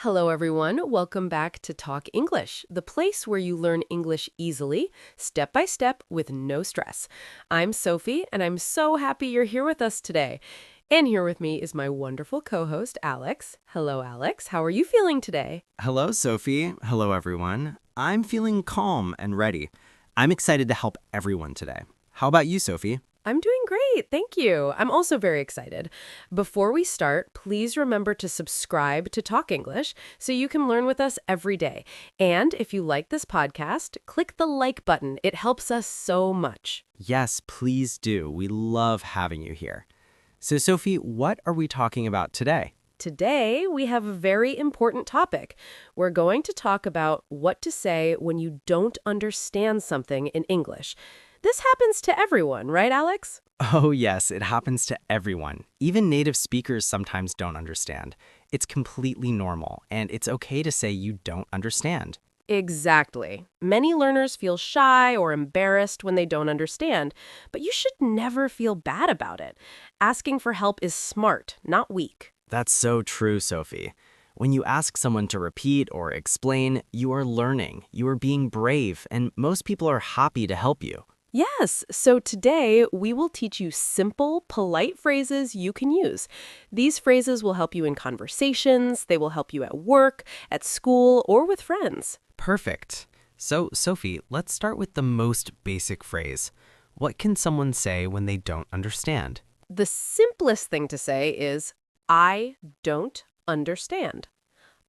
Hello, everyone. Welcome back to Talk English, the place where you learn English easily, step by step, with no stress. I'm Sophie, and I'm so happy you're here with us today. And here with me is my wonderful co-host, Alex. Hello, Alex. How are you feeling today? Hello, Sophie. Hello, everyone. I'm feeling calm and ready. I'm excited to help everyone today. How about you, Sophie? I'm doing great, thank you. I'm also very excited. Before we start, please remember to subscribe to Talk English so you can learn with us every day. And if you like this podcast, click the like button. It helps us so much. Yes, please do. We love having you here. So, Sophie, what are we talking about today? Today, we have a very important topic. We're going to talk about what to say when you don't understand something in English. This happens to everyone, right, Alex? Oh, yes, it happens to everyone. Even native speakers sometimes don't understand. It's completely normal, and it's okay to say you don't understand. Exactly. Many learners feel shy or embarrassed when they don't understand, but you should never feel bad about it. Asking for help is smart, not weak. That's so true, Sophie. When you ask someone to repeat or explain, you are learning, you are being brave, and most people are happy to help you. Yes, so today we will teach you simple, polite phrases you can use. These phrases will help you in conversations, they will help you at work, at school, or with friends. Perfect. So, Sophie, let's start with the most basic phrase. What can someone say when they don't understand? The simplest thing to say is, I don't understand.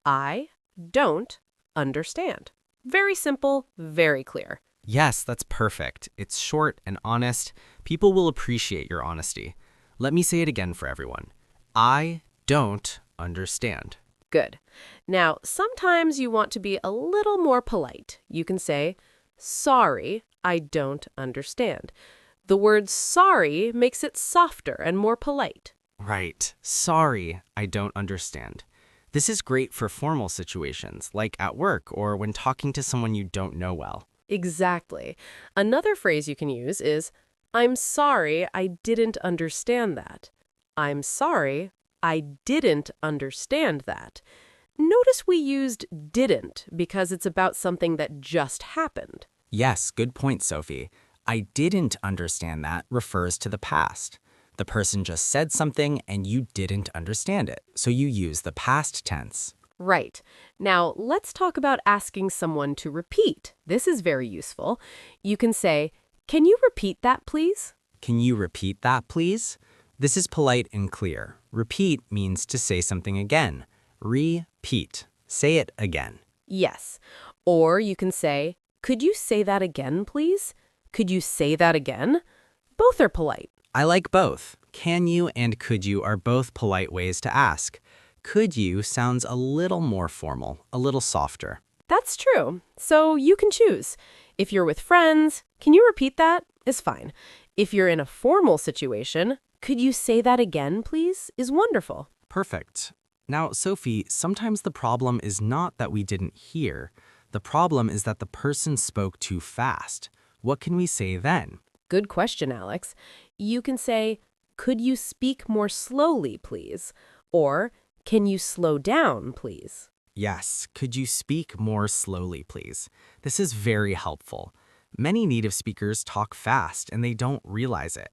I don't understand. Very simple, very clear. Yes, that's perfect. It's short and honest. People will appreciate your honesty. Let me say it again for everyone. I don't understand. Good. Now, sometimes you want to be a little more polite. You can say, sorry, I don't understand. The word sorry makes it softer and more polite. Right. Sorry, I don't understand. This is great for formal situations, like at work or when talking to someone you don't know well. Exactly. Another phrase you can use is, I'm sorry, I didn't understand that. I'm sorry, I didn't understand that. Notice we used didn't because it's about something that just happened. Yes, good point, Sophie. I didn't understand that refers to the past. The person just said something and you didn't understand it, so you use the past tense. Right. Now, let's talk about asking someone to repeat. This is very useful. You can say, can you repeat that, please? Can you repeat that, please? This is polite and clear. Repeat means to say something again. Repeat. Say it again. Yes. Or you can say, could you say that again, please? Could you say that again? Both are polite. I like both. Can you and could you are both polite ways to ask. Could you sounds a little more formal, a little softer. That's true. So you can choose. If you're with friends, can you repeat that? Is fine. If you're in a formal situation, could you say that again, please? Is wonderful. Perfect. Now, Sophie, sometimes the problem is not that we didn't hear. The problem is that the person spoke too fast. What can we say then? Good question, Alex. You can say, could you speak more slowly, please? Or, can you slow down, please? Yes, could you speak more slowly, please? This is very helpful. Many native speakers talk fast and they don't realize it.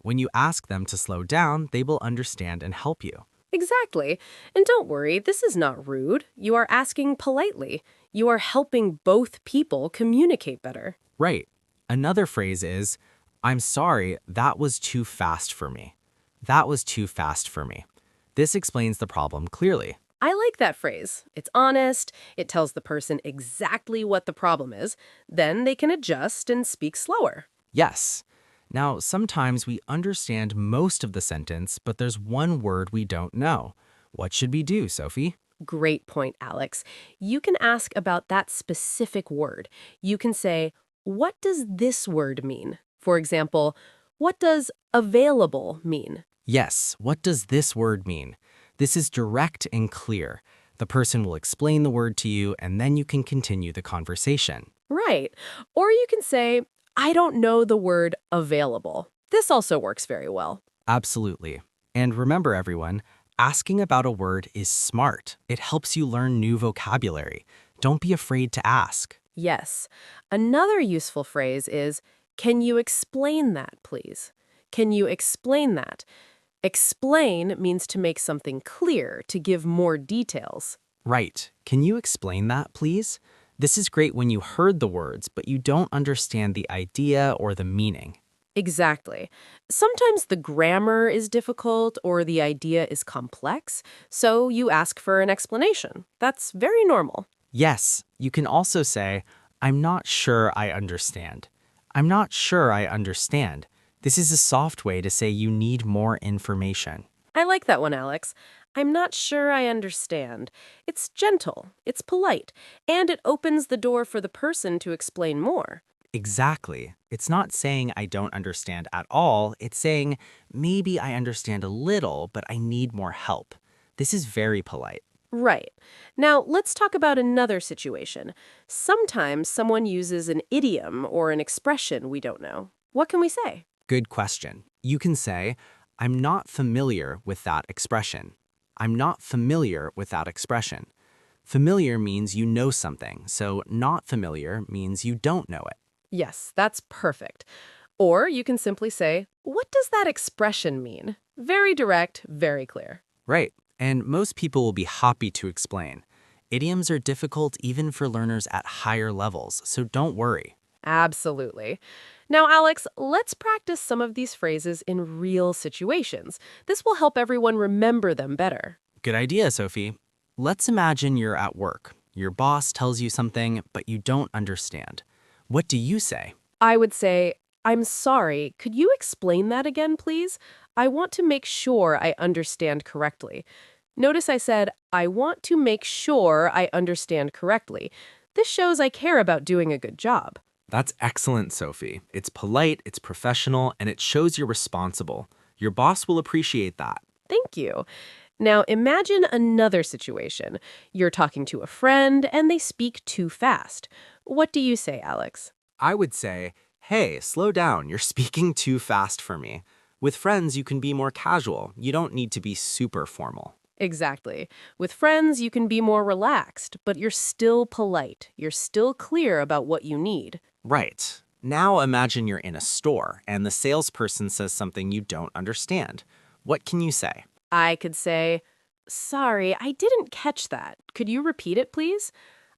When you ask them to slow down, they will understand and help you. Exactly. And don't worry, this is not rude. You are asking politely. You are helping both people communicate better. Right. Another phrase is, I'm sorry, that was too fast for me. That was too fast for me. This explains the problem clearly. I like that phrase. It's honest. It tells the person exactly what the problem is. Then they can adjust and speak slower. Yes. Now, sometimes we understand most of the sentence, but there's one word we don't know. What should we do, Sophie? Great point, Alex. You can ask about that specific word. You can say, what does this word mean? For example, what does available mean? Yes, what does this word mean? This is direct and clear. The person will explain the word to you, and then you can continue the conversation. Right. Or you can say, I don't know the word available. This also works very well. Absolutely. And remember, everyone, Asking about a word is smart. It helps you learn new vocabulary. Don't be afraid to ask. Yes. Another useful phrase is, can you explain that, please? Can you explain that? Explain means to make something clear, to give more details. Right. Can you explain that, please? This is great when you heard the words, but you don't understand the idea or the meaning. Exactly. Sometimes the grammar is difficult or the idea is complex, so you ask for an explanation. That's very normal. Yes, you can also say, I'm not sure I understand. I'm not sure I understand. This is a soft way to say you need more information. I like that one, Alex. I'm not sure I understand. It's gentle, it's polite, and it opens the door for the person to explain more. Exactly. It's not saying I don't understand at all. It's saying maybe I understand a little, but I need more help. This is very polite. Right. Now, let's talk about another situation. Sometimes someone uses an idiom or an expression we don't know. What can we say? Good question. You can say, I'm not familiar with that expression. I'm not familiar with that expression. Familiar means you know something, so not familiar means you don't know it. Yes, that's perfect. Or you can simply say, what does that expression mean? Very direct, very clear. Right, and most people will be happy to explain. Idioms are difficult even for learners at higher levels, so don't worry. Absolutely. Now, Alex, let's practice some of these phrases in real situations. This will help everyone remember them better. Good idea, Sophie. Let's imagine you're at work. Your boss tells you something, but you don't understand. What do you say? I would say, I'm sorry, could you explain that again, please? I want to make sure I understand correctly. Notice I said, I want to make sure I understand correctly. This shows I care about doing a good job. That's excellent, Sophie. It's polite, it's professional, and it shows you're responsible. Your boss will appreciate that. Thank you. Now imagine another situation. You're talking to a friend and they speak too fast. What do you say, Alex? I would say, hey, slow down, you're speaking too fast for me. With friends, you can be more casual. You don't need to be super formal. Exactly. With friends, you can be more relaxed, but you're still polite. You're still clear about what you need. Right. Now imagine you're in a store and the salesperson says something you don't understand. What can you say? I could say, sorry, I didn't catch that. Could you repeat it, please?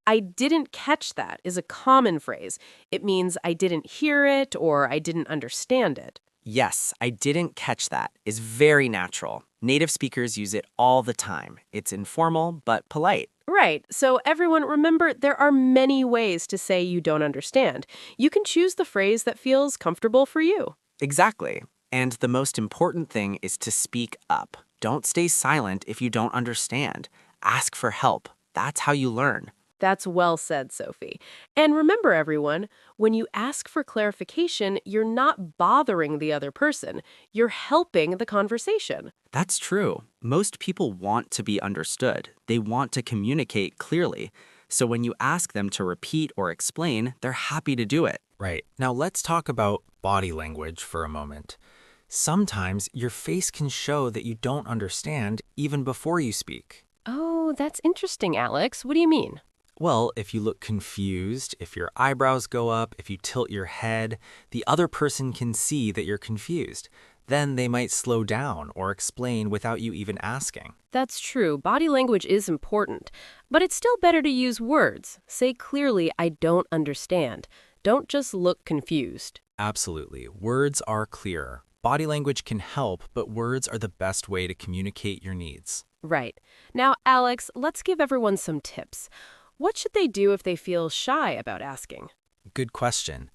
I didn't catch that is a common phrase. It means I didn't hear it or I didn't understand it. Yes, I didn't catch that is very natural. Native speakers use it all the time. It's informal but polite. Right. So everyone, remember, there are many ways to say you don't understand. You can choose the phrase that feels comfortable for you. Exactly. And the most important thing is to speak up. Don't stay silent if you don't understand. Ask for help. That's how you learn. That's well said, Sophie. And remember, everyone, when you ask for clarification, you're not bothering the other person. You're helping the conversation. That's true. Most people want to be understood. They want to communicate clearly. So when you ask them to repeat or explain, they're happy to do it. Right. Now let's talk about body language for a moment. Sometimes your face can show that you don't understand even before you speak. Oh, that's interesting, Alex. What do you mean? Well, if you look confused, if your eyebrows go up, if you tilt your head, the other person can see that you're confused. Then they might slow down or explain without you even asking. That's true. Body language is important. But it's still better to use words. Say clearly, I don't understand. Don't just look confused. Absolutely. Words are clearer. Body language can help, but words are the best way to communicate your needs. Right. Now, Alex, let's give everyone some tips. What should they do if they feel shy about asking? Good question.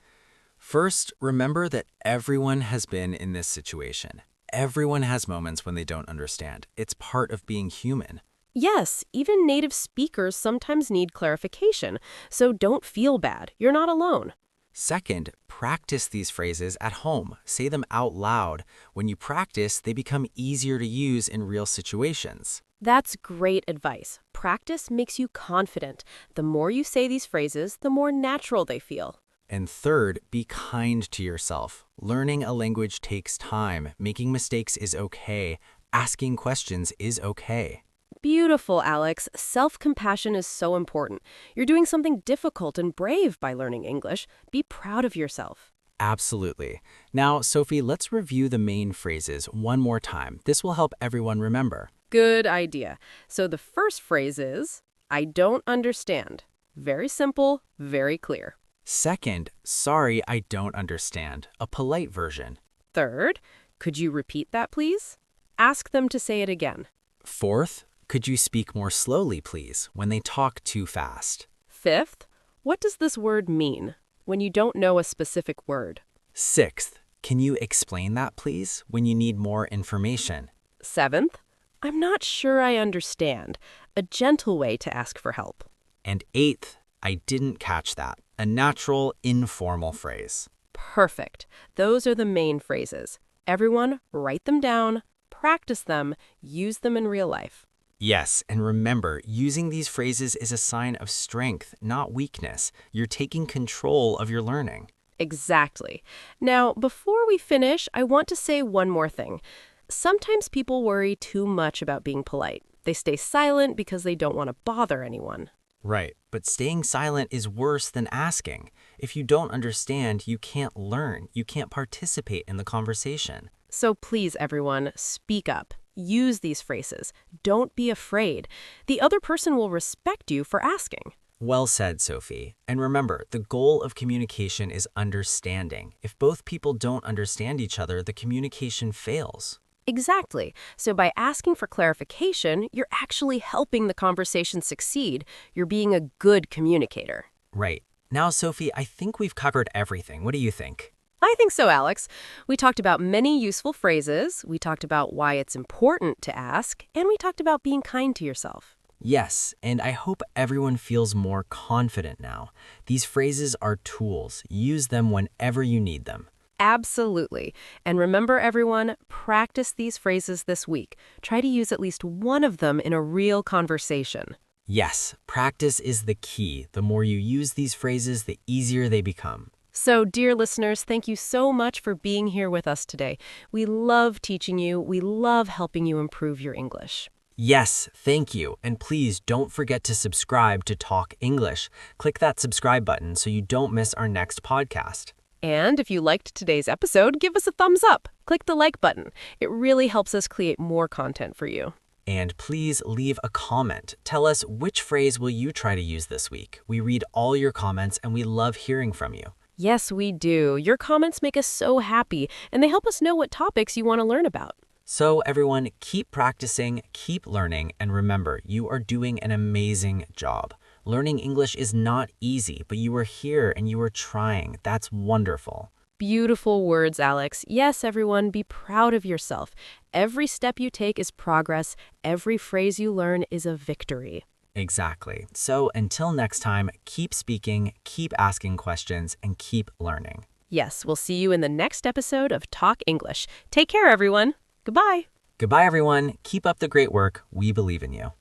First, remember that everyone has been in this situation. Everyone has moments when they don't understand. It's part of being human. Yes, even native speakers sometimes need clarification, so don't feel bad. You're not alone. Second, practice these phrases at home. Say them out loud. When you practice, they become easier to use in real situations. That's great advice. Practice makes you confident. The more you say these phrases, the more natural they feel. And third, be kind to yourself. Learning a language takes time. Making mistakes is okay. asking questions is okay. Beautiful, Alex. Self-compassion is so important. You're doing something difficult and brave by learning English. Be proud of yourself. Absolutely. Now, Sophie, let's review the main phrases one more time. This will help everyone remember. Good idea. So the first phrase is, I don't understand. Very simple, very clear. Second, sorry, I don't understand. A polite version. Third, could you repeat that, please? Ask them to say it again. Fourth, could you speak more slowly, please, when they talk too fast? Fifth, what does this word mean when you don't know a specific word? Sixth, can you explain that, please, when you need more information? Seventh, I'm not sure I understand. A gentle way to ask for help. And eighth, I didn't catch that. A natural, informal phrase. Perfect. Those are the main phrases. Everyone, write them down, practice them, use them in real life. Yes, and remember, using these phrases is a sign of strength, not weakness. You're taking control of your learning. Exactly. Now, before we finish, I want to say one more thing. Sometimes people worry too much about being polite. They stay silent because they don't want to bother anyone. Right, but staying silent is worse than asking. If you don't understand, you can't learn. You can't participate in the conversation. So please, everyone, speak up. Use these phrases. Don't be afraid. The other person will respect you for asking. Well said, Sophie. And remember, the goal of communication is understanding. If both people don't understand each other, the communication fails. Exactly. So by asking for clarification, you're actually helping the conversation succeed. You're being a good communicator. Right. Now, Sophie, I think we've covered everything. What do you think? I think so, Alex. We talked about many useful phrases, we talked about why it's important to ask, and we talked about being kind to yourself. Yes, and I hope everyone feels more confident now. These phrases are tools. Use them whenever you need them. Absolutely. And remember, everyone, practice these phrases this week. Try to use at least one of them in a real conversation. Yes, practice is the key. The more you use these phrases, the easier they become. So, dear listeners, thank you so much for being here with us today. We love teaching you. We love helping you improve your English. Yes, thank you. And please don't forget to subscribe to Talk English. Click that subscribe button so you don't miss our next podcast. And if you liked today's episode, give us a thumbs up. Click the like button. It really helps us create more content for you. And please leave a comment. Tell us which phrase will you try to use this week. We read all your comments and we love hearing from you. Yes, we do. Your comments make us so happy, and they help us know what topics you want to learn about. So everyone, keep practicing, keep learning, and remember, you are doing an amazing job. Learning English is not easy, but you are here and you are trying. That's wonderful. Beautiful words, Alex. Yes, everyone, be proud of yourself. Every step you take is progress. Every phrase you learn is a victory. Exactly. So until next time, keep speaking, keep asking questions, and keep learning. Yes, we'll see you in the next episode of Talk English. Take care, everyone. Goodbye. Goodbye, everyone. Keep up the great work. We believe in you.